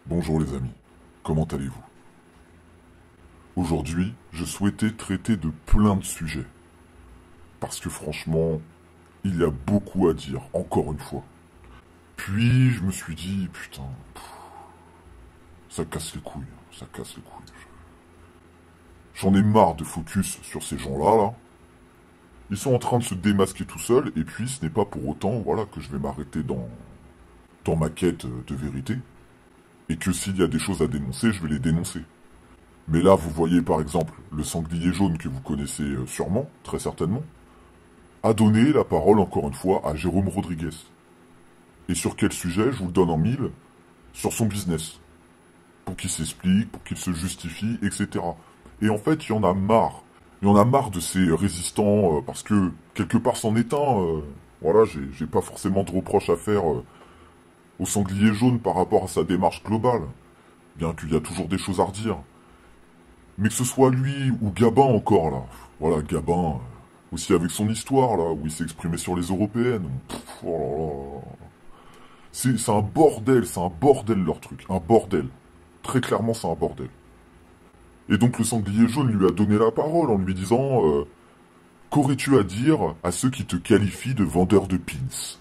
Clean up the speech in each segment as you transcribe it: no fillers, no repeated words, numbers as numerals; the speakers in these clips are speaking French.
Bonjour les amis, comment allez-vous? Aujourd'hui, je souhaitais traiter de plein de sujets. Parce que franchement, il y a beaucoup à dire, encore une fois. Puis, je me suis dit, putain, ça casse les couilles, ça casse les couilles. J'en ai marre de focus sur ces gens-là, là. Ils sont en train de se démasquer tout seuls, et puis ce n'est pas pour autant, voilà, que je vais m'arrêter dans ma quête de vérité. Et que s'il y a des choses à dénoncer, je vais les dénoncer. Mais là, vous voyez par exemple le sanglier jaune que vous connaissez sûrement, très certainement, a donné la parole encore une fois à Jérôme Rodriguez. Et sur quel sujet, je vous le donne en mille, sur son business. Pour qu'il s'explique, pour qu'il se justifie, etc. Et en fait, il y en a marre. Il y en a marre de ces résistants, parce que quelque part c'en est un. Voilà, j'ai pas forcément de reproches à faire au sanglier jaune par rapport à sa démarche globale. Bien qu'il y a toujours des choses à redire. Mais que ce soit lui ou Gabin encore, là. Voilà, Gabin, aussi avec son histoire, là, où il s'est exprimé sur les européennes. Oh là là. C'est un bordel leur truc, un bordel. Très clairement, c'est un bordel. Et donc le sanglier jaune lui a donné la parole en lui disant qu'aurais-tu à dire à ceux qui te qualifient de vendeur de pins?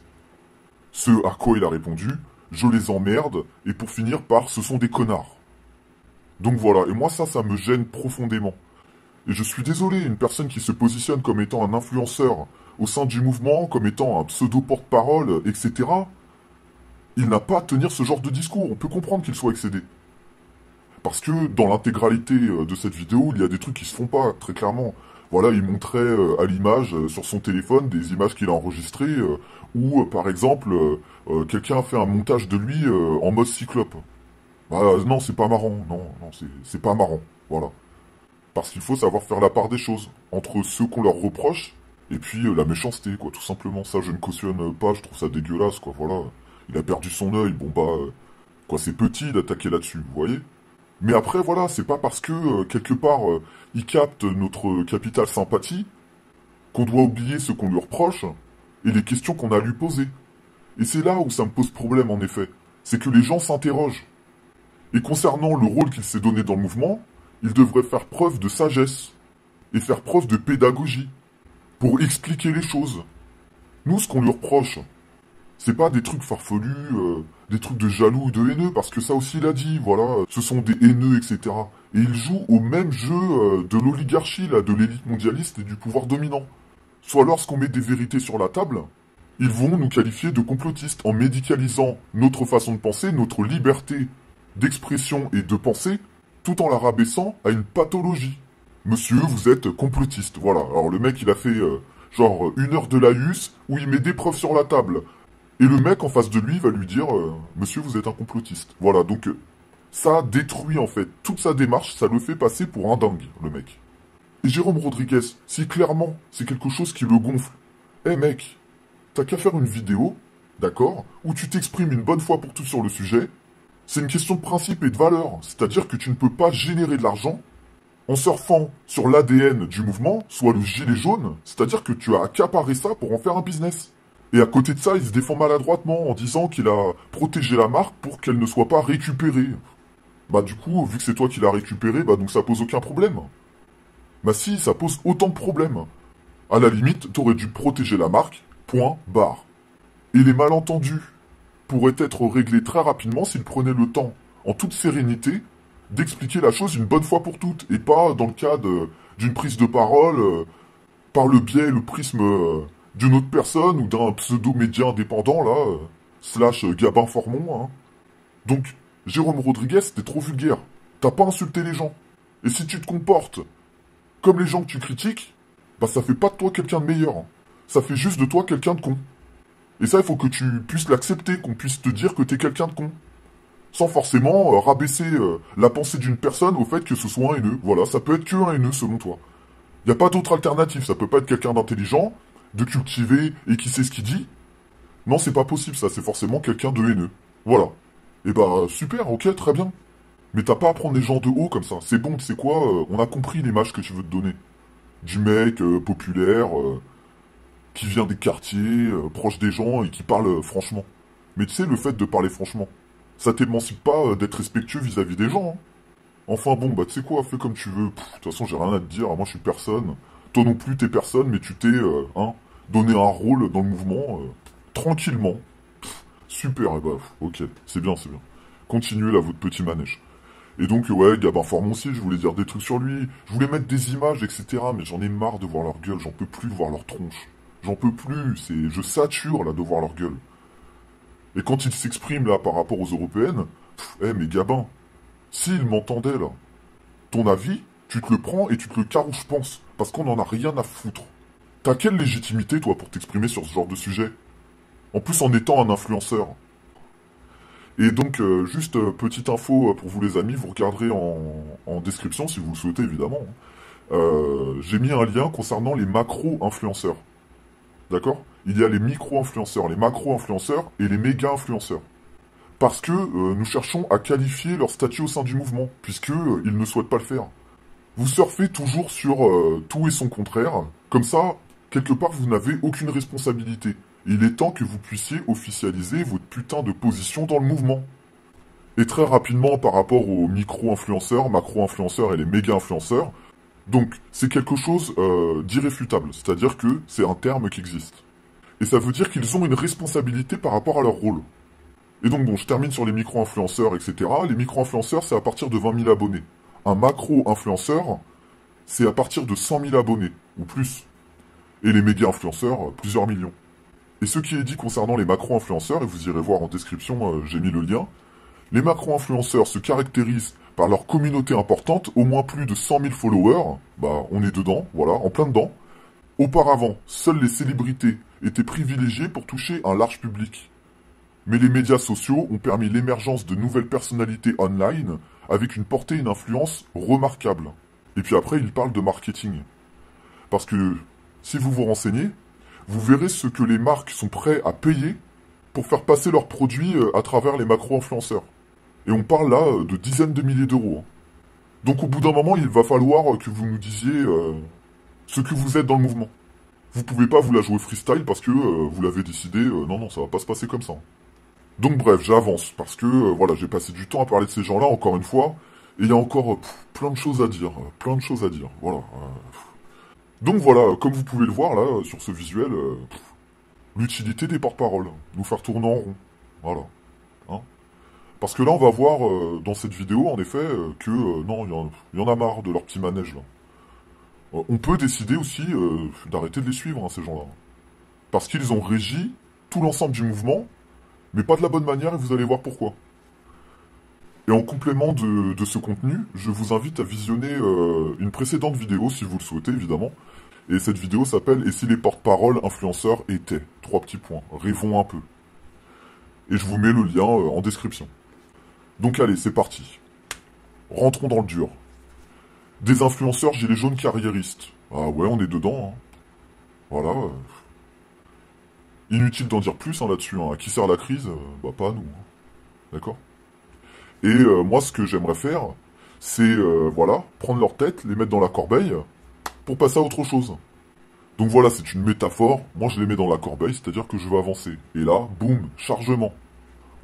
Ce à quoi il a répondu, je les emmerde, et pour finir par ce sont des connards. Donc voilà, et moi ça me gêne profondément. Et je suis désolé, une personne qui se positionne comme étant un influenceur au sein du mouvement, comme étant un pseudo-porte-parole, etc., il n'a pas à tenir ce genre de discours. On peut comprendre qu'il soit excédé. Parce que dans l'intégralité de cette vidéo, il y a des trucs qui se font pas, très clairement. Voilà, il montrait à l'image, sur son téléphone, des images qu'il a enregistrées, où, par exemple, quelqu'un a fait un montage de lui en mode cyclope. Bah non, c'est pas marrant, non, c'est pas marrant, voilà. Parce qu'il faut savoir faire la part des choses entre ceux qu'on leur reproche et puis la méchanceté, quoi, tout simplement. Ça, je ne cautionne pas, je trouve ça dégueulasse, quoi, voilà. Il a perdu son œil, bon bah, quoi, c'est petit d'attaquer là-dessus, vous voyez. Mais après, voilà, c'est pas parce que, quelque part, il capte notre capital sympathie qu'on doit oublier ce qu'on lui reproche et les questions qu'on a à lui poser. Et c'est là où ça me pose problème, en effet. C'est que les gens s'interrogent. Et concernant le rôle qu'il s'est donné dans le mouvement, il devrait faire preuve de sagesse et faire preuve de pédagogie pour expliquer les choses. Nous, ce qu'on lui reproche, c'est pas des trucs farfelus, des trucs de jaloux ou de haineux, parce que ça aussi il a dit, voilà, ce sont des haineux, etc. Et il joue au même jeu de l'oligarchie, là, de l'élite mondialiste et du pouvoir dominant. Soit lorsqu'on met des vérités sur la table, ils vont nous qualifier de complotistes en médicalisant notre façon de penser, notre liberté d'expression et de penser, tout en la rabaissant à une pathologie. Monsieur, vous êtes complotiste, voilà. Alors le mec, il a fait genre 1 heure de laïus où il met des preuves sur la table. Et le mec en face de lui va lui dire Monsieur, vous êtes un complotiste. Voilà, donc ça détruit en fait toute sa démarche, ça le fait passer pour un dingue, le mec. Et Jérôme Rodriguez, si clairement c'est quelque chose qui le gonfle, eh mec, t'as qu'à faire une vidéo, d'accord, où tu t'exprimes une bonne fois pour toutes sur le sujet. C'est une question de principe et de valeur, c'est-à-dire que tu ne peux pas générer de l'argent en surfant sur l'ADN du mouvement, soit le gilet jaune, c'est-à-dire que tu as accaparé ça pour en faire un business. Et à côté de ça, il se défend maladroitement en disant qu'il a protégé la marque pour qu'elle ne soit pas récupérée. Bah du coup, vu que c'est toi qui l'as récupérée, bah donc ça pose aucun problème. Bah si, ça pose autant de problèmes. À la limite, t'aurais dû protéger la marque, point, barre. Et les malentendus pourraient être réglés très rapidement s'il prenait le temps, en toute sérénité, d'expliquer la chose une bonne fois pour toutes, et pas dans le cadre d'une prise de parole par le biais, le prisme d'une autre personne ou d'un pseudo-média indépendant, là, slash Gabin Formon, hein. Donc, Jérôme Rodriguez, t'es trop vulgaire. T'as pas insulté les gens. Et si tu te comportes comme les gens que tu critiques, bah ça fait pas de toi quelqu'un de meilleur, hein. Ça fait juste de toi quelqu'un de con. Et ça, il faut que tu puisses l'accepter, qu'on puisse te dire que t'es quelqu'un de con. Sans forcément rabaisser la pensée d'une personne au fait que ce soit un haineux. Voilà, ça peut être que un haineux selon toi. Y a pas d'autre alternative, ça peut pas être quelqu'un d'intelligent, de cultivé et qui sait ce qu'il dit. Non, c'est pas possible ça, c'est forcément quelqu'un de haineux. Voilà. Et bah super, ok, très bien. Mais t'as pas à prendre les gens de haut comme ça. C'est bon, tu sais quoi, on a compris l'image que tu veux te donner. Du mec populaire, qui vient des quartiers, proche des gens et qui parle franchement. Mais tu sais, le fait de parler franchement, Ça t'émancipe pas d'être respectueux vis-à-vis des gens. Hein. Enfin bon, bah tu sais quoi, fais comme tu veux. De toute façon, j'ai rien à te dire, moi je suis personne. Toi non plus, t'es personne, mais tu t'es, donné un rôle dans le mouvement, tranquillement. Super, et bah, ok, c'est bien, c'est bien. Continuez là, votre petit manège. Et donc, ouais, Gabin Formon aussi, je voulais dire des trucs sur lui, je voulais mettre des images, etc. Mais j'en ai marre de voir leur gueule, j'en peux plus de voir leur tronche. J'en peux plus, je sature là de voir leur gueule. Et quand ils s'expriment là par rapport aux européennes, mais Gabin, s'ils m'entendaient là, ton avis, tu te le prends et tu te le carres, je pense, parce qu'on en a rien à foutre. T'as quelle légitimité, toi, pour t'exprimer sur ce genre de sujet? En plus, en étant un influenceur. Et donc, juste petite info pour vous les amis, vous regarderez en description, si vous le souhaitez, évidemment. J'ai mis un lien concernant les macro-influenceurs. D'accord? Il y a les micro-influenceurs, les macro-influenceurs et les méga-influenceurs. Parce que nous cherchons à qualifier leur statut au sein du mouvement, puisque ils ne souhaitent pas le faire. Vous surfez toujours sur tout et son contraire, comme ça, quelque part, vous n'avez aucune responsabilité. Il est temps que vous puissiez officialiser votre putain de position dans le mouvement. Et très rapidement, par rapport aux micro-influenceurs, macro-influenceurs et les méga-influenceurs, donc c'est quelque chose d'irréfutable, c'est-à-dire que c'est un terme qui existe. Et ça veut dire qu'ils ont une responsabilité par rapport à leur rôle. Et donc bon, je termine sur les micro-influenceurs, etc. Les micro-influenceurs, c'est à partir de 20 000 abonnés. Un macro-influenceur, c'est à partir de 100 000 abonnés, ou plus. Et les méga-influenceurs, plusieurs millions. Et ce qui est dit concernant les macro-influenceurs, et vous irez voir en description, j'ai mis le lien, les macro-influenceurs se caractérisent par leur communauté importante, au moins plus de 100 000 followers, bah on est dedans, voilà, en plein dedans. Auparavant, seules les célébrités étaient privilégiées pour toucher un large public. Mais les médias sociaux ont permis l'émergence de nouvelles personnalités online avec une portée et une influence remarquables. Et puis après, il parle de marketing. Parce que, si vous vous renseignez, vous verrez ce que les marques sont prêtes à payer pour faire passer leurs produits à travers les macro-influenceurs. Et on parle là de dizaines de milliers d'euros. Hein. Donc au bout d'un moment, il va falloir que vous nous disiez ce que vous êtes dans le mouvement. Vous pouvez pas vous la jouer freestyle parce que vous l'avez décidé, non, ça va pas se passer comme ça. Donc bref, j'avance, parce que voilà, j'ai passé du temps à parler de ces gens-là, encore une fois, et il y a encore plein de choses à dire, voilà. Donc voilà, comme vous pouvez le voir là, sur ce visuel, l'utilité des porte-paroles, nous faire tourner en rond, voilà. Hein. Parce que là, on va voir dans cette vidéo, en effet, que non, il y en a marre de leur petit manège là. On peut décider aussi d'arrêter de les suivre, hein, ces gens-là. Parce qu'ils ont régi tout l'ensemble du mouvement, mais pas de la bonne manière, et vous allez voir pourquoi. Et en complément de ce contenu, je vous invite à visionner une précédente vidéo, si vous le souhaitez, évidemment. Et cette vidéo s'appelle « Et si les porte-paroles influenceurs étaient ?» 3 petits points. Rêvons un peu. Et je vous mets le lien en description. Donc allez, c'est parti. Rentrons dans le dur. Des influenceurs gilets jaunes carriéristes. Ah ouais, on est dedans, hein. Voilà. Inutile d'en dire plus hein, là-dessus. Hein. À qui sert la crise Bah pas à nous. Hein. D'accord. Et moi, ce que j'aimerais faire, c'est, voilà, prendre leur tête, les mettre dans la corbeille, pour passer à autre chose. Donc voilà, c'est une métaphore. Moi, je les mets dans la corbeille, c'est-à-dire que je veux avancer. Et là, boum, chargement.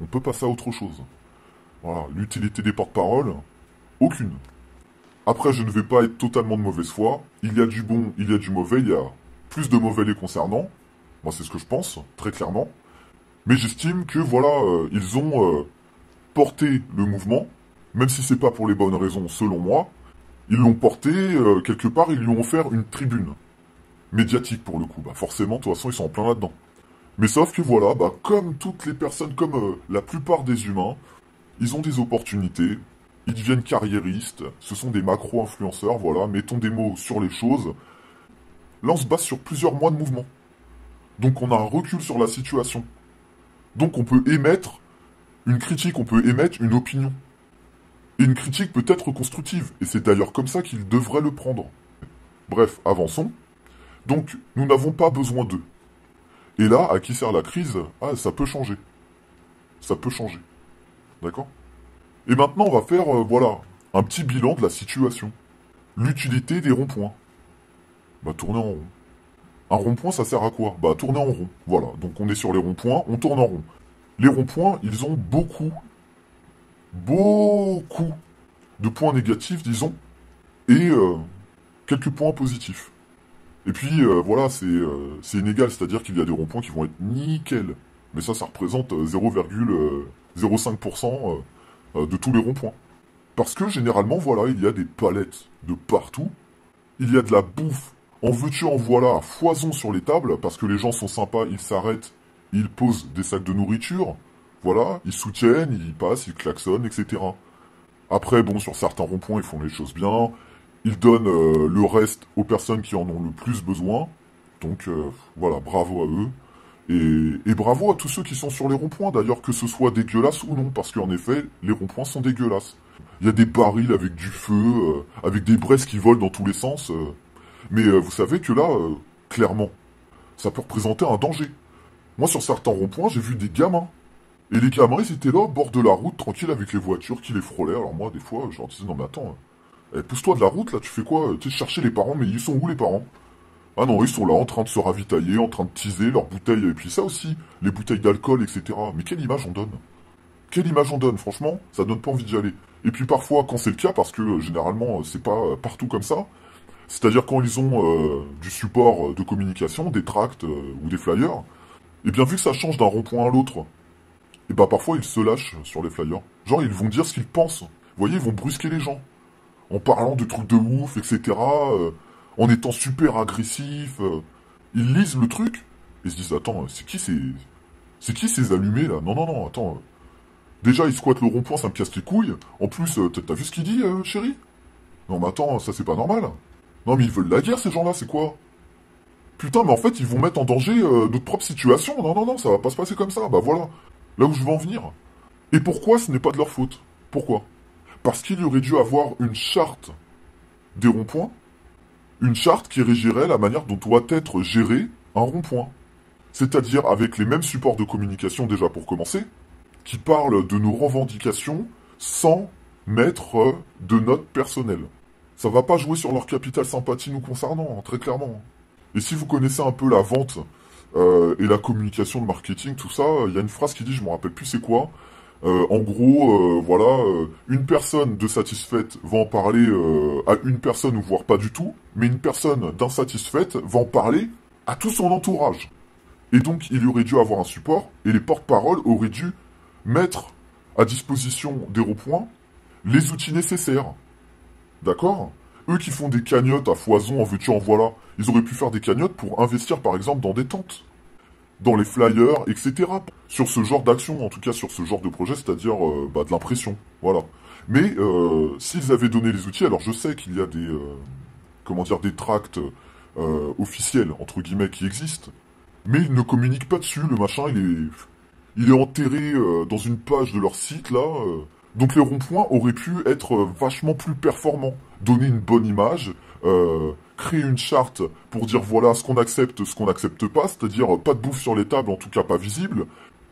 On peut passer à autre chose. Voilà, l'utilité des porte-paroles, aucune. Après, je ne vais pas être totalement de mauvaise foi. Il y a du bon, il y a du mauvais, il y a plus de mauvais les concernant. Moi, c'est ce que je pense, très clairement. Mais j'estime que, voilà, ils ont porté le mouvement, même si c'est pas pour les bonnes raisons, selon moi. Ils l'ont porté, quelque part, ils lui ont offert une tribune. Médiatique, pour le coup. Bah, forcément, de toute façon, ils sont en plein là-dedans. Mais sauf que, voilà, bah, comme toutes les personnes, comme la plupart des humains, ils ont des opportunités, ils deviennent carriéristes, ce sont des macro-influenceurs, voilà, mettons des mots sur les choses. Là, on se base sur plusieurs mois de mouvement. Donc on a un recul sur la situation. Donc on peut émettre une critique, on peut émettre une opinion. Et une critique peut être constructive, et c'est d'ailleurs comme ça qu'ils devraient le prendre. Bref, avançons. Donc, nous n'avons pas besoin d'eux. Et là, à qui sert la crise? Ah, ça peut changer. Ça peut changer. D'accord? Et maintenant, on va faire, voilà, un petit bilan de la situation. L'utilité des ronds-points. Bah, tourner en rond. Un rond-point, ça sert à quoi? Bah, tourner en rond. Voilà, donc on est sur les ronds-points, on tourne en rond. Les ronds-points, ils ont beaucoup beaucoup de points négatifs, disons, et quelques points positifs. Et puis, voilà, c'est inégal, c'est-à-dire qu'il y a des ronds-points qui vont être nickel. Mais ça représente 0,05% de tous les ronds-points. Parce que généralement, voilà, il y a des palettes de partout. Il y a de la bouffe. En veux-tu, en voilà, à foison sur les tables, parce que les gens sont sympas, ils s'arrêtent, ils posent des sacs de nourriture. Voilà, ils soutiennent, ils passent, ils klaxonnent, etc. Après, bon, sur certains ronds-points, ils font les choses bien. Ils donnent le reste aux personnes qui en ont le plus besoin. Donc, voilà, bravo à eux. Et bravo à tous ceux qui sont sur les ronds-points, d'ailleurs, que ce soit dégueulasse ou non, parce qu'en effet, les ronds-points sont dégueulasses. Il y a des barils avec du feu, avec des braises qui volent dans tous les sens. Mais vous savez que là, clairement, ça peut représenter un danger. Moi, sur certains ronds-points, j'ai vu des gamins. Et les gamins, ils étaient là, au bord de la route, tranquilles, avec les voitures qui les frôlaient. Alors moi, des fois, je leur disais, non mais attends, pousse-toi de la route, là, tu fais quoi? Tu sais, chercher les parents, mais ils sont où les parents? Ah non, ils sont là, en train de se ravitailler, en train de teaser leurs bouteilles, et puis ça aussi, les bouteilles d'alcool, etc. Mais quelle image on donne? Quelle image on donne, franchement, ça donne pas envie d'y aller. Et puis parfois, quand c'est le cas, parce que généralement, c'est pas partout comme ça, c'est-à-dire quand ils ont du support de communication, des tracts ou des flyers, et bien vu que ça change d'un rond-point à l'autre, et bah parfois ils se lâchent sur les flyers. Genre ils vont dire ce qu'ils pensent. Vous voyez, ils vont brusquer les gens. En parlant de trucs de ouf, etc. En étant super agressifs. Ils lisent le truc et se disent attends, c'est qui ces allumés là? Non, non, non, attends. Déjà ils squattent le rond-point, ça me casse les couilles. En plus, t'as vu ce qu'il dit, chérie? Non mais attends, ça c'est pas normal. Non mais ils veulent la guerre ces gens-là, c'est quoi? Putain, mais en fait ils vont mettre en danger notre propre situation. Non, non, non, ça va pas se passer comme ça. Bah voilà. Là où je veux en venir. Et pourquoi ce n'est pas de leur faute? Pourquoi? Parce qu'il aurait dû avoir une charte des ronds-points, une charte qui régirait la manière dont doit être géré un rond-point. C'est-à-dire avec les mêmes supports de communication déjà pour commencer, qui parlent de nos revendications sans mettre de notes personnelles. Ça va pas jouer sur leur capital sympathie nous concernant, hein, très clairement. Et si vous connaissez un peu la vente et la communication, le marketing, tout ça, il y a une phrase qui dit, je me rappelle plus c'est quoi, en gros, voilà, une personne de satisfaite va en parler à une personne ou voire pas du tout, mais une personne d'insatisfaite va en parler à tout son entourage. Et donc, il aurait dû avoir un support, et les porte-paroles auraient dû mettre à disposition des ronds-points les outils nécessaires. D'accord? Eux qui font des cagnottes à foison, en veux-tu, en voilà, ils auraient pu faire des cagnottes pour investir par exemple dans des tentes, dans les flyers, etc. Sur ce genre d'action, en tout cas sur ce genre de projet, c'est-à-dire de l'impression. Voilà. Mais s'ils avaient donné les outils, alors je sais qu'il y a des comment dire des tracts officiels entre guillemets qui existent, mais ils ne communiquent pas dessus. Le machin, il est enterré dans une page de leur site là. Donc les ronds-points auraient pu être vachement plus performants, donner une bonne image, créer une charte pour dire voilà ce qu'on n'accepte pas, c'est-à-dire pas de bouffe sur les tables, en tout cas pas visible,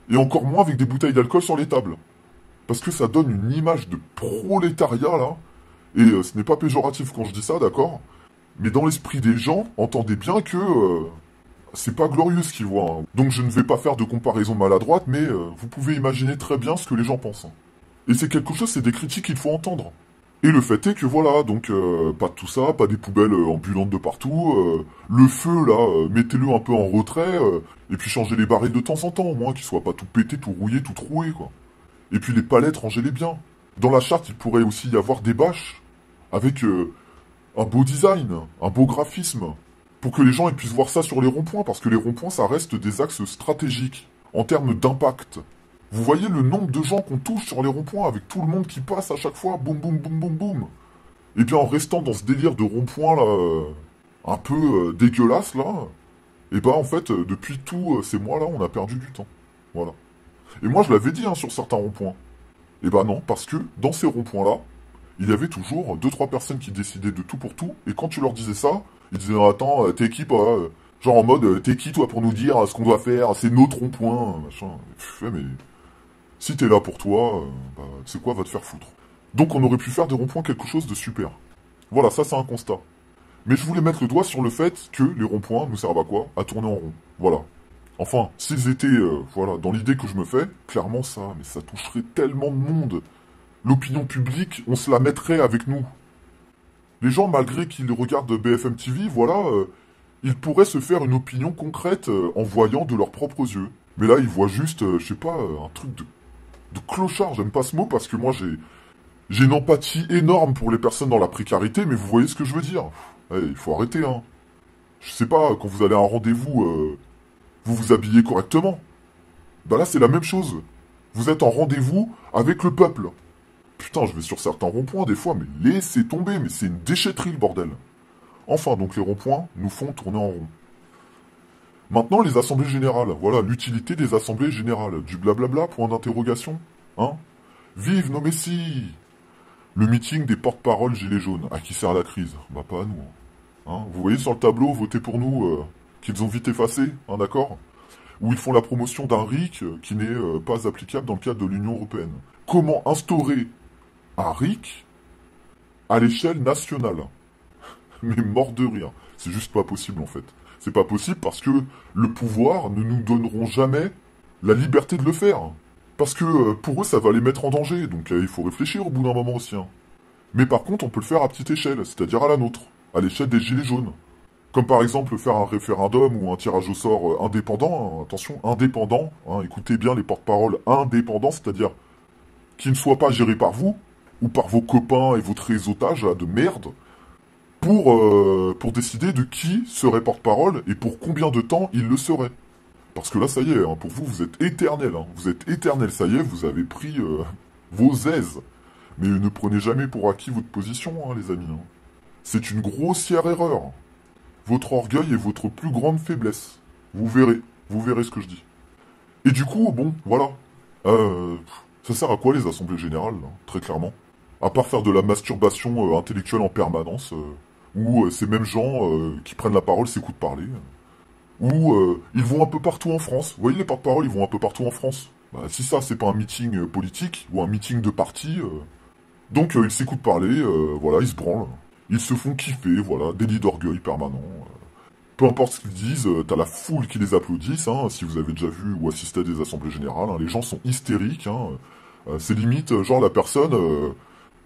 et encore moins avec des bouteilles d'alcool sur les tables. Parce que ça donne une image de prolétariat là, et ce n'est pas péjoratif quand je dis ça, d'accord? Mais dans l'esprit des gens, entendez bien que c'est pas glorieux ce qu'ils voient. Hein. Donc je ne vais pas faire de comparaison maladroite, mais vous pouvez imaginer très bien ce que les gens pensent. Hein. Et c'est quelque chose, c'est des critiques qu'il faut entendre. Et le fait est que voilà, donc pas de tout ça, pas des poubelles ambulantes de partout, le feu là, mettez-le un peu en retrait, et puis changez les barils de temps en temps, au moins qu'il soit pas tout pété, tout rouillé, tout troué quoi. Et puis les palettes, rangez-les bien. Dans la charte, il pourrait aussi y avoir des bâches, avec un beau design, un beau graphisme, pour que les gens ils puissent voir ça sur les ronds-points, parce que les ronds-points ça reste des axes stratégiques, en termes d'impact. Vous voyez le nombre de gens qu'on touche sur les ronds-points avec tout le monde qui passe à chaque fois, boum boum boum boum boum. Et bien en restant dans ce délire de rond-point là, un peu dégueulasse là, et ben en fait depuis tous ces mois là on a perdu du temps. Voilà. Et moi je l'avais dit hein, sur certains ronds-points. Et ben non, parce que dans ces ronds-points là, il y avait toujours deux trois personnes qui décidaient de tout pour tout, et quand tu leur disais ça, ils disaient attends, t'es qui toi genre en mode t'es qui toi pour nous dire ce qu'on doit faire, c'est notre rond-point, machin. Ouais, mais si t'es là pour toi, c'est quoi, va te faire foutre. Donc on aurait pu faire des ronds-points quelque chose de super. Voilà, ça c'est un constat. Mais je voulais mettre le doigt sur le fait que les ronds-points nous servent à quoi? À tourner en rond. Voilà. Enfin, s'ils étaient, voilà, dans l'idée que je me fais, clairement ça, mais ça toucherait tellement de monde. l'opinion publique, on se la mettrait avec nous. Les gens, malgré qu'ils regardent BFM TV, voilà, ils pourraient se faire une opinion concrète en voyant de leurs propres yeux. Mais là, ils voient juste, je sais pas, un truc de clochard. J'aime pas ce mot parce que moi, j'ai une empathie énorme pour les personnes dans la précarité, mais vous voyez ce que je veux dire. Il faut arrêter, hein. Je sais pas, quand vous allez à un rendez-vous, vous vous habillez correctement. Bah là, c'est la même chose. Vous êtes en rendez-vous avec le peuple. Putain, je vais sur certains ronds-points des fois, mais laissez tomber, mais c'est une déchetterie le bordel. Enfin, donc les ronds-points nous font tourner en rond. Maintenant, les assemblées générales. Voilà, l'utilité des assemblées générales. Du blablabla, point d'interrogation. Hein? Vive nos messies! Le meeting des porte-paroles gilets jaunes. À qui sert la crise? Bah pas à nous. Hein? Vous voyez sur le tableau, votez pour nous, qu'ils ont vite effacé, hein, d'accord? Où ils font la promotion d'un RIC qui n'est pas applicable dans le cadre de l'Union Européenne. Comment instaurer un RIC à l'échelle nationale? Mais mort de rire. C'est juste pas possible en fait. C'est pas possible parce que le pouvoir ne nous donneront jamais la liberté de le faire. Parce que pour eux, ça va les mettre en danger. Donc il faut réfléchir au bout d'un moment aussi. Hein. Mais par contre, on peut le faire à petite échelle, c'est-à-dire à la nôtre, à l'échelle des gilets jaunes. Comme par exemple faire un référendum ou un tirage au sort indépendant. Hein. Attention, indépendant. Hein. Écoutez bien les porte-paroles indépendants, c'est-à-dire qui ne soient pas gérés par vous ou par vos copains et votre réseautage là, de merde. Pour décider de qui serait porte-parole et pour combien de temps il le serait. Parce que là, ça y est, hein, pour vous, vous êtes éternel. Hein. Vous êtes éternel, ça y est, vous avez pris vos aises. Mais ne prenez jamais pour acquis votre position, hein, les amis. Hein. C'est une grossière erreur. Votre orgueil est votre plus grande faiblesse. Vous verrez ce que je dis. Et du coup, bon, voilà. Ça sert à quoi les assemblées générales, là, très clairement? À part faire de la masturbation intellectuelle en permanence, où ces mêmes gens qui prennent la parole s'écoutent parler, où ils vont un peu partout en France. Vous voyez les porte-paroles, ils vont un peu partout en France. Bah, si ça, c'est pas un meeting politique, ou un meeting de parti, donc ils s'écoutent parler, voilà, ils se branlent. Ils se font kiffer, voilà, délit d'orgueil permanent. Peu importe ce qu'ils disent, t'as la foule qui les applaudissent, hein, si vous avez déjà vu ou assisté à des assemblées générales, hein, les gens sont hystériques, hein, c'est limite, genre la personne, vous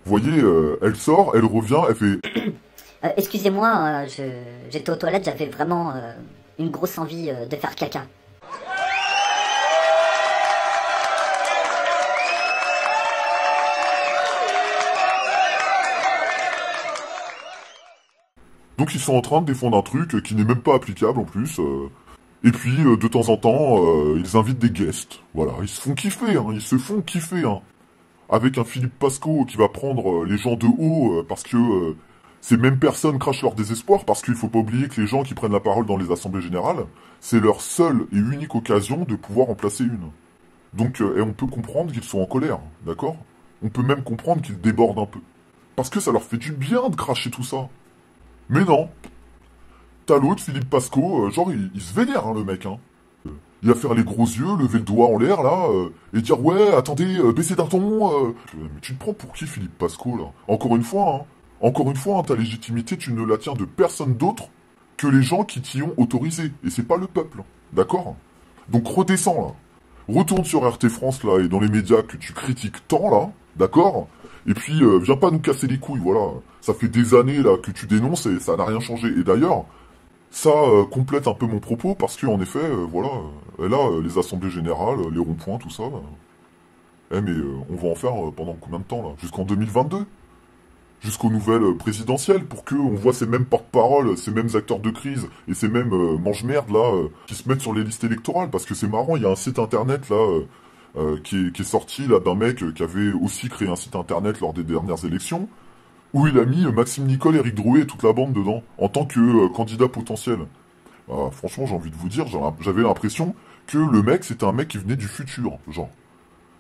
voyez, elle sort, elle revient, elle fait... Excusez-moi, j'étais aux toilettes, j'avais vraiment une grosse envie de faire caca. Donc ils sont en train de défendre un truc qui n'est même pas applicable en plus. Et puis de temps en temps, ils invitent des guests. Voilà, ils se font kiffer, hein, ils se font kiffer. Hein. Avec un Philippe Pasco qui va prendre les gens de haut parce que ces mêmes personnes crachent leur désespoir, parce qu'il faut pas oublier que les gens qui prennent la parole dans les assemblées générales, c'est leur seule et unique occasion de pouvoir en placer une. Donc et on peut comprendre qu'ils sont en colère, d'accord? On peut même comprendre qu'ils débordent un peu. Parce que ça leur fait du bien de cracher tout ça. Mais non. T'as l'autre, Philippe Pasco, genre il se vénère, hein, le mec, hein. Il va faire les gros yeux, lever le doigt en l'air, là, et dire « Ouais, attendez, baissez d'un ton Mais tu te prends pour qui, Philippe Pasco, là? Encore une fois, hein, ta légitimité, tu ne la tiens de personne d'autre que les gens qui t'y ont autorisé. Et c'est pas le peuple, d'accord? Donc redescends, là. Retourne sur RT France, là, et dans les médias que tu critiques tant, là, d'accord? Et puis, viens pas nous casser les couilles, voilà. Ça fait des années, là, que tu dénonces et ça n'a rien changé. Et d'ailleurs... Ça complète un peu mon propos parce que en effet, voilà, là, les assemblées générales, les ronds-points, tout ça, mais on va en faire pendant combien de temps là? Jusqu'en 2022? Jusqu'aux nouvelles présidentielles pour que on voit ces mêmes porte-paroles, ces mêmes acteurs de crise et ces mêmes mange-merde là qui se mettent sur les listes électorales parce que c'est marrant, il y a un site internet là qui est sorti là d'un mec qui avait aussi créé un site internet lors des dernières élections. Où il a mis Maxime Nicole, Éric Drouet et toute la bande dedans, en tant que candidat potentiel. Bah, franchement, j'ai envie de vous dire, j'avais l'impression que le mec, c'était un mec qui venait du futur, genre.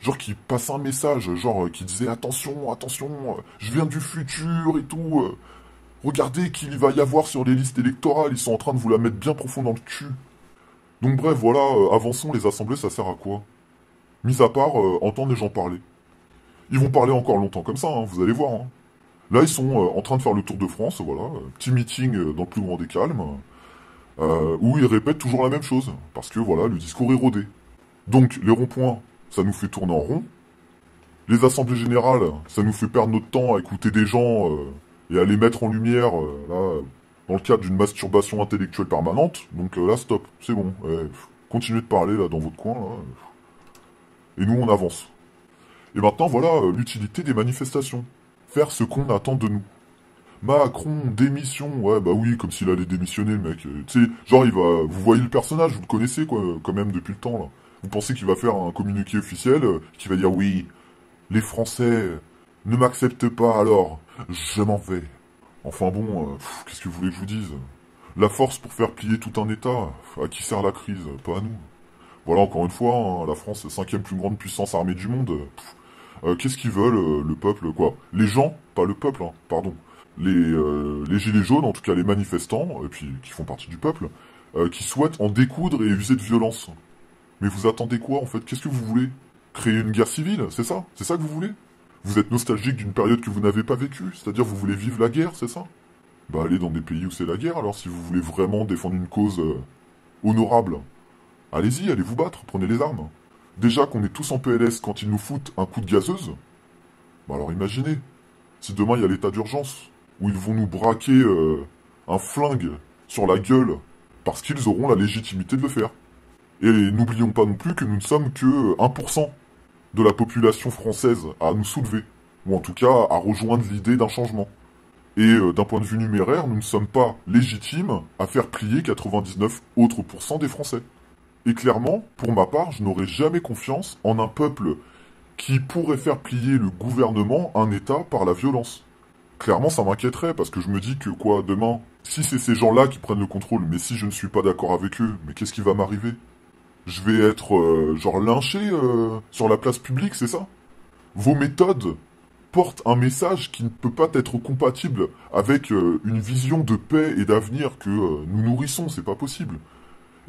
Genre qui passait un message, genre qui disait « Attention, attention, je viens du futur et tout, regardez qu'il va y avoir sur les listes électorales, ils sont en train de vous la mettre bien profond dans le cul. » Donc bref, voilà, avançons, les assemblées, ça sert à quoi? Mis à part entendre les gens parler. Ils vont parler encore longtemps comme ça, hein, vous allez voir, hein. Là, ils sont en train de faire le tour de France, voilà, petit meeting dans le plus grand des calmes, où ils répètent toujours la même chose, parce que voilà, le discours est rodé. Donc, les ronds-points, ça nous fait tourner en rond. Les assemblées générales, ça nous fait perdre notre temps à écouter des gens et à les mettre en lumière, là, dans le cadre d'une masturbation intellectuelle permanente. Donc là, stop, c'est bon. Continuez de parler, là, dans votre coin, là. Et nous, on avance. Et maintenant, voilà l'utilité des manifestations. Faire ce qu'on attend de nous. Macron, démission, ouais, bah oui, comme s'il allait démissionner, le mec. Tu sais, genre, vous voyez le personnage, vous le connaissez, quoi, quand même, depuis le temps, là. Vous pensez qu'il va faire un communiqué officiel, qui va dire, oui, les Français ne m'acceptent pas, alors, je m'en vais. Enfin bon, qu'est-ce que vous voulez que je vous dise? La force pour faire plier tout un État, à qui sert la crise? Pas à nous. Voilà, encore une fois, hein, la France, cinquième plus grande puissance armée du monde. Qu'est-ce qu'ils veulent, le peuple, quoi? Les gens, pas le peuple, hein, pardon. Les gilets jaunes, en tout cas les manifestants, et puis qui font partie du peuple, qui souhaitent en découdre et user de violence. Mais vous attendez quoi, en fait? Qu'est-ce que vous voulez? Créer une guerre civile, c'est ça? C'est ça que vous voulez? Vous êtes nostalgique d'une période que vous n'avez pas vécue, c'est-à-dire vous voulez vivre la guerre, c'est ça? Bah allez dans des pays où c'est la guerre, alors si vous voulez vraiment défendre une cause honorable. Allez-y, allez vous battre, prenez les armes. Déjà qu'on est tous en PLS quand ils nous foutent un coup de gazeuse, bah alors imaginez, si demain il y a l'état d'urgence, où ils vont nous braquer un flingue sur la gueule, parce qu'ils auront la légitimité de le faire. Et n'oublions pas non plus que nous ne sommes que 1% de la population française à nous soulever, ou en tout cas à rejoindre l'idée d'un changement. Et d'un point de vue numéraire, nous ne sommes pas légitimes à faire plier 99 autres pourcents des Français. Et clairement, pour ma part, je n'aurais jamais confiance en un peuple qui pourrait faire plier le gouvernement, un État, par la violence. Clairement, ça m'inquiéterait, parce que je me dis que, quoi, demain, si c'est ces gens-là qui prennent le contrôle, mais si je ne suis pas d'accord avec eux, mais qu'est-ce qui va m'arriver? Je vais être, genre, lynché sur la place publique, c'est ça? Vos méthodes portent un message qui ne peut pas être compatible avec une vision de paix et d'avenir que nous nourrissons, c'est pas possible.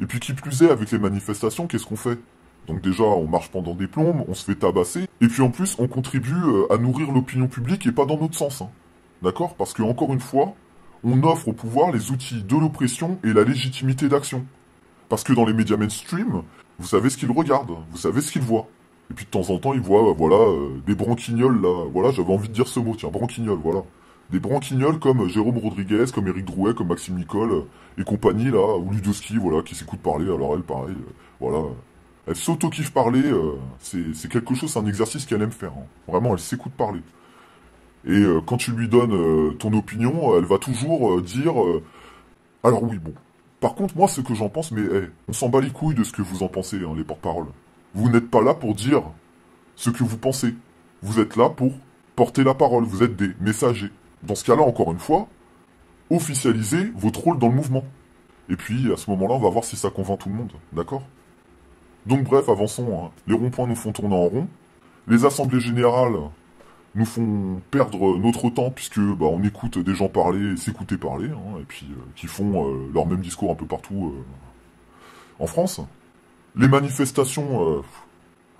Et puis qui plus est, avec les manifestations, qu'est-ce qu'on fait? Donc déjà, on marche pendant des plombes, on se fait tabasser, et puis en plus, on contribue à nourrir l'opinion publique et pas dans notre sens. Hein. D'accord? Parce que, encore une fois, on offre au pouvoir les outils de l'oppression et la légitimité d'action. Parce que dans les médias mainstream, vous savez ce qu'ils regardent, vous savez ce qu'ils voient. Et puis de temps en temps, ils voient, voilà, des branquignoles, là. Voilà, j'avais envie de dire ce mot, tiens, branquignoles, voilà. Des branquignoles comme Jérôme Rodriguez, comme Éric Drouet, comme Maxime Nicole, et compagnie, là, ou Ludoski, voilà, qui s'écoute parler, alors elle, pareil, voilà. Elle s'auto-kiffe parler, c'est quelque chose, c'est un exercice qu'elle aime faire. Hein. Vraiment, elle s'écoute parler. Et quand tu lui donnes ton opinion, elle va toujours dire... alors oui, bon. Par contre, moi, ce que j'en pense, mais on s'en bat les couilles de ce que vous en pensez, hein, les porte-paroles. Vous n'êtes pas là pour dire ce que vous pensez. Vous êtes là pour porter la parole. Vous êtes des messagers. Dans ce cas-là, encore une fois, officialisez votre rôle dans le mouvement. Et puis, à ce moment-là, on va voir si ça convainc tout le monde. D'accord? Donc bref, avançons. Hein. Les ronds-points nous font tourner en rond. Les assemblées générales nous font perdre notre temps puisque bah, on écoute des gens parler et s'écouter parler, hein, et puis qui font leur même discours un peu partout en France. Les manifestations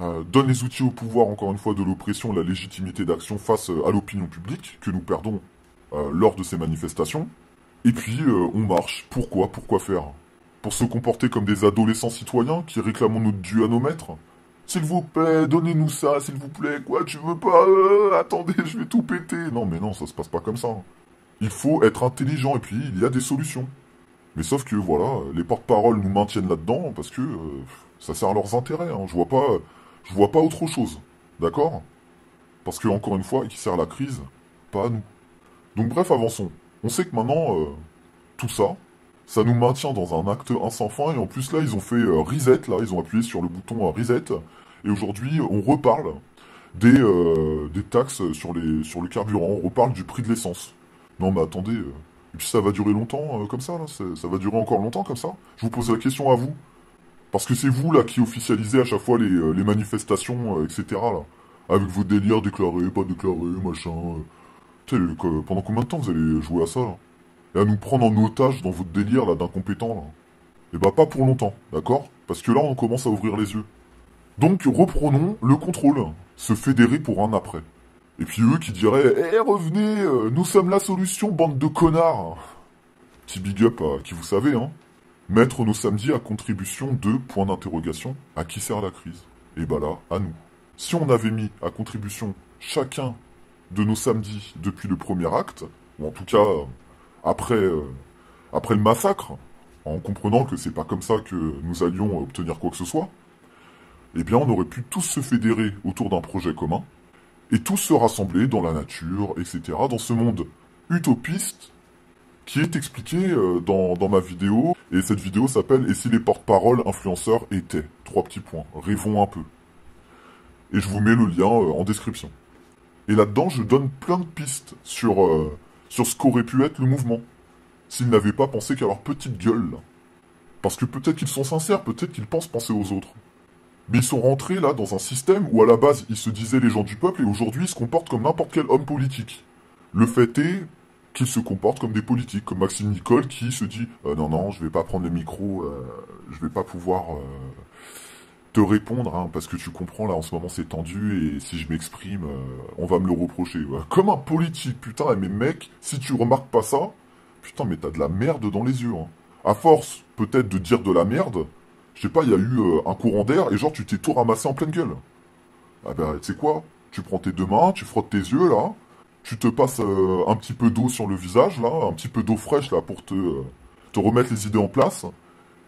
donnent les outils au pouvoir, encore une fois, de l'oppression, la légitimité d'action face à l'opinion publique que nous perdons lors de ces manifestations. Et puis on marche. Pourquoi? Pourquoi faire? Pour se comporter comme des adolescents citoyens qui réclamons notre dû à nos maîtres? S'il vous plaît, donnez-nous ça, s'il vous plaît. Quoi, tu veux pas? Attendez, je vais tout péter. Non, mais non, ça se passe pas comme ça. Il faut être intelligent, et puis il y a des solutions. Mais sauf que, voilà, les porte-paroles nous maintiennent là-dedans, parce que ça sert à leurs intérêts. Hein. Je vois pas autre chose. D'accord? Parce que, encore une fois, qui sert à la crise, pas à nous. Donc bref, avançons. On sait que maintenant, tout ça, ça nous maintient dans un acte sans fin, et en plus là, ils ont fait reset, là, ils ont appuyé sur le bouton reset, et aujourd'hui, on reparle des taxes sur le carburant, on reparle du prix de l'essence. Non mais attendez, et puis ça va durer longtemps comme ça, là, ça va durer encore longtemps comme ça? Je vous pose la question à vous, parce que c'est vous, là, qui officialisez à chaque fois les manifestations, etc., là, avec vos délires déclarés, pas déclarés, machin... Tu sais, pendant combien de temps vous allez jouer à ça, là? Et à nous prendre en otage dans votre délire, là, d'incompétents, là? Et bah, pas pour longtemps, d'accord? Parce que là, on commence à ouvrir les yeux. Donc, reprenons le contrôle. Se fédérer pour un après. Et puis eux qui diraient « Eh, revenez, nous sommes la solution, bande de connards !» Petit big up à qui vous savez, hein. Mettre nos samedis à contribution de, point d'interrogation, à qui sert la crise? Et bah là, à nous. Si on avait mis à contribution chacun de nos samedis depuis le premier acte, ou en tout cas après le massacre, en comprenant que c'est pas comme ça que nous allions obtenir quoi que ce soit, eh bien on aurait pu tous se fédérer autour d'un projet commun, et tous se rassembler dans la nature, etc., dans ce monde utopiste qui est expliqué dans ma vidéo, et cette vidéo s'appelle « Et si les porte-paroles influenceurs étaient ?» 3 petits points, rêvons un peu. Et je vous mets le lien en description. Et là-dedans, je donne plein de pistes sur ce qu'aurait pu être le mouvement, s'ils n'avaient pas pensé qu'à leur petite gueule, là. Parce que peut-être qu'ils sont sincères, peut-être qu'ils pensent penser aux autres. Mais ils sont rentrés là dans un système où à la base ils se disaient les gens du peuple et aujourd'hui ils se comportent comme n'importe quel homme politique. Le fait est qu'ils se comportent comme des politiques, comme Maxime Nicole qui se dit non, je vais pas prendre le micro, je vais pas pouvoir te répondre, hein, parce que tu comprends là en ce moment c'est tendu et si je m'exprime, on va me le reprocher. Comme un politique, putain, mais mec, si tu remarques pas ça, putain mais t'as de la merde dans les yeux. Hein. À force peut-être de dire de la merde, je sais pas, il y a eu un courant d'air et genre tu t'es tout ramassé en pleine gueule. Ah ben, tu sais quoi? Tu prends tes deux mains, tu frottes tes yeux là, tu te passes un petit peu d'eau sur le visage là, un petit peu d'eau fraîche là pour te remettre les idées en place.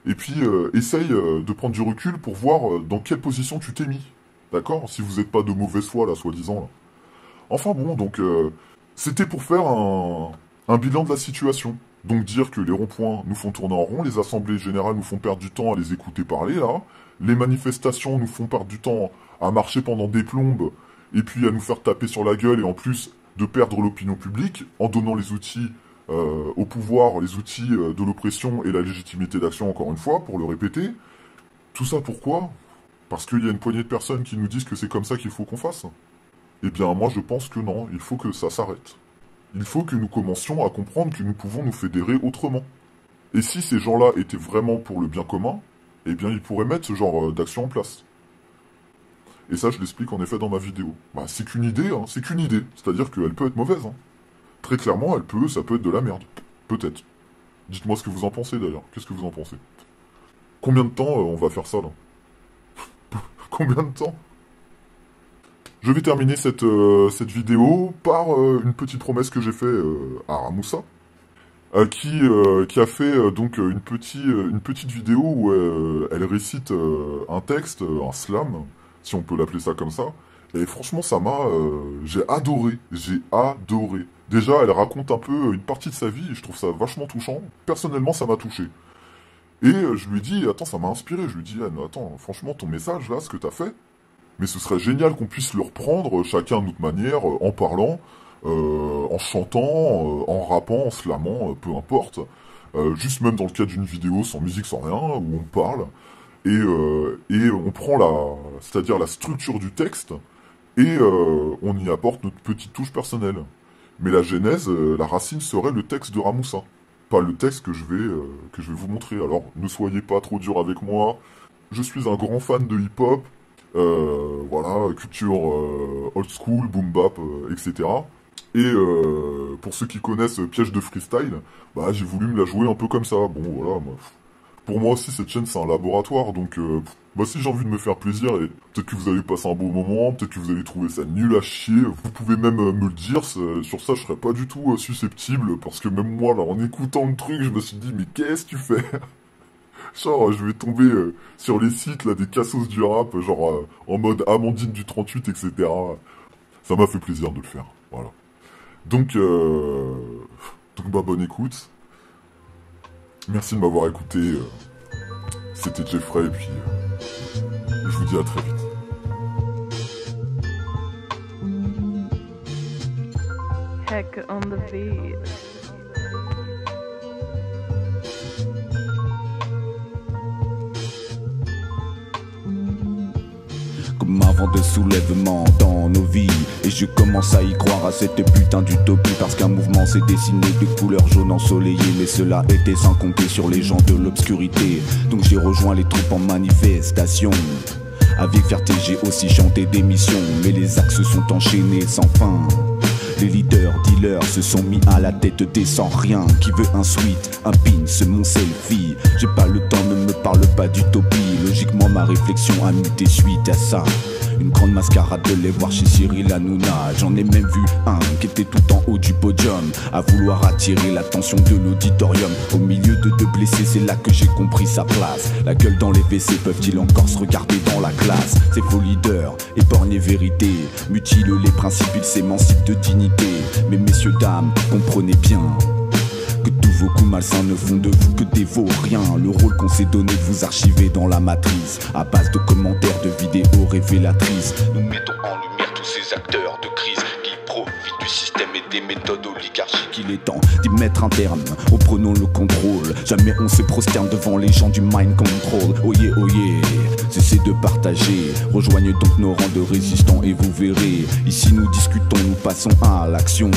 Et puis essaye de prendre du recul pour voir dans quelle position tu t'es mis. D'accord? Si vous n'êtes pas de mauvaise foi là, soi-disant là. Enfin bon, donc c'était pour faire un bilan de la situation. Donc dire que les ronds-points nous font tourner en rond, les assemblées générales nous font perdre du temps à les écouter parler, là. Les manifestations nous font perdre du temps à marcher pendant des plombes, et puis à nous faire taper sur la gueule, et en plus de perdre l'opinion publique, en donnant les outils au pouvoir, les outils de l'oppression et la légitimité d'action, encore une fois, pour le répéter. Tout ça pourquoi? Parce qu'il y a une poignée de personnes qui nous disent que c'est comme ça qu'il faut qu'on fasse. Eh bien, moi je pense que non, il faut que ça s'arrête. Il faut que nous commencions à comprendre que nous pouvons nous fédérer autrement. Et si ces gens-là étaient vraiment pour le bien commun, eh bien ils pourraient mettre ce genre d'action en place. Et ça je l'explique en effet dans ma vidéo. Bah c'est qu'une idée, hein, c'est qu'une idée. C'est-à-dire qu'elle peut être mauvaise. Hein. Très clairement, ça peut être de la merde. Peut-être. Dites-moi ce que vous en pensez d'ailleurs. Qu'est-ce que vous en pensez? Combien de temps on va faire ça là? Combien de temps? Je vais terminer cette vidéo par une petite promesse que j'ai fait à Ramoussa, qui a fait donc une petite vidéo où elle récite un texte, un slam, si on peut l'appeler ça comme ça. Et franchement, j'ai adoré. Déjà, elle raconte un peu une partie de sa vie et je trouve ça vachement touchant. Personnellement, ça m'a touché. Et je lui ai dit, attends, ça m'a inspiré. Je lui ai dit, Anne, attends, franchement, ton message là, ce que t'as fait, mais ce serait génial qu'on puisse le reprendre, chacun de notre manière, en parlant, en chantant, en rappant, en slamant, peu importe. Juste même dans le cadre d'une vidéo, sans musique, sans rien, où on parle. Et on prend c'est-à-dire la structure du texte, et on y apporte notre petite touche personnelle. Mais la genèse, la racine serait le texte de Ramoussa. Pas le texte que je vais vous montrer. Alors, ne soyez pas trop dur avec moi. Je suis un grand fan de hip-hop. Voilà, culture old school, boom bap, etc. Et pour ceux qui connaissent Piège de freestyle, bah j'ai voulu me la jouer un peu comme ça. Bon voilà, pour moi aussi cette chaîne c'est un laboratoire, donc si j'ai envie de me faire plaisir, et peut-être que vous allez passer un beau moment, peut-être que vous allez trouver ça nul à chier, vous pouvez même me le dire, sur ça je serais pas du tout susceptible, parce que même moi là en écoutant le truc, je me suis dit mais qu'est-ce que tu fais? Genre, je vais tomber sur les sites là des cassos du rap, genre en mode Amandine du 38, etc. Ça m'a fait plaisir de le faire, voilà. Donc bonne écoute. Merci de m'avoir écouté. C'était Jeffrey et puis je vous dis à très vite. Heck on the beat. Comme un vent de soulèvement dans nos vies. Et je commence à y croire à cette putain d'utopie. Parce qu'un mouvement s'est dessiné de couleurs jaunes ensoleillées. Mais cela était sans compter sur les gens de l'obscurité. Donc j'ai rejoint les troupes en manifestation. Avec fierté j'ai aussi chanté des missions. Mais les axes se sont enchaînés sans fin. Les leaders, dealers se sont mis à la tête des sans rien. Qui veut un sweat, un pins, mon selfie. J'ai pas le temps, ne me parle pas d'utopie. Logiquement ma réflexion a muté suite à ça. Une grande mascarade de les voir chez Cyril Hanouna. J'en ai même vu un qui était tout en haut du podium, à vouloir attirer l'attention de l'auditorium. Au milieu de deux blessés, c'est là que j'ai compris sa place. La gueule dans les WC, peuvent-ils encore se regarder dans la classe? Ces faux leaders épargnent les vérités, mutilent les principes, ils s'émancipent de dignité. Mais messieurs, dames, comprenez bien que tous vos coups malsains ne font de vous que des vauriens. Le rôle qu'on s'est donné de vous archiver dans la matrice, à base de commentaires, de vidéos révélatrices. Nous mettons en lumière tous ces acteurs de crise qui profitent du système et des méthodes oligarchiques. Il est temps d'y mettre un terme, reprenons le contrôle. Jamais on se prosterne devant les gens du mind control. Oyez, oyez, cessez de partager, rejoignez donc nos rangs de résistants et vous verrez. Ici nous discutons, nous passons à l'action.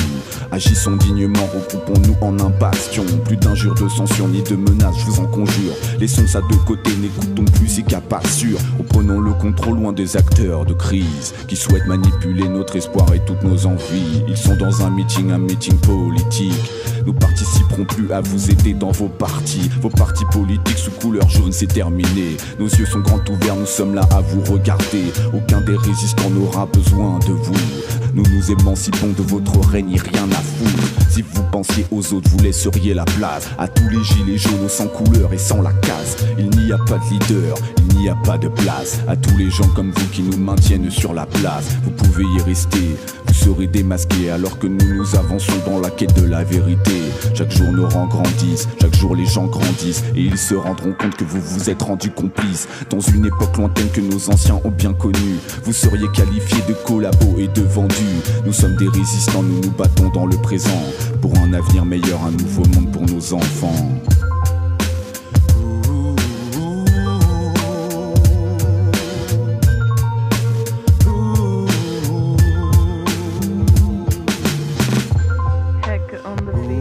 Agissons dignement, regroupons-nous en un bastion. Plus d'injures, de censure, ni de menaces, je vous en conjure. Laissons ça de côté, n'écoutons plus ces cas pas sûrs. Reprenons le contrôle loin des acteurs de crise qui souhaitent manipuler notre espoir et toutes nos envies. Ils sont dans un meeting politique. Nous participerons plus à vous aider dans vos partis. Vos partis politiques sous couleur jaune, c'est terminé. Nos yeux sont grands ouverts, nous sommes là à vous regarder. Aucun des résistants n'aura besoin de vous. Nous nous émancipons de votre règne, rien à foutre. Si vous pensiez aux autres, vous laisseriez la place à tous les gilets jaunes sans couleur et sans la casse. Il n'y a pas de leader, il n'y a pas de place. À tous les gens comme vous qui nous maintiennent sur la place, vous pouvez y rester, vous serez démasqués alors que nous avançons dans la quête de la vérité. Chaque jour nos rangs grandissent, chaque jour les gens grandissent, et ils se rendront compte que vous vous êtes rendus complices. Dans une époque lointaine que nos anciens ont bien connue, vous seriez qualifiés de collabos et de vendus. Nous sommes des résistants, nous nous battons dans le présent pour un avenir meilleur, un nouveau monde pour nos enfants. Heck on the beat.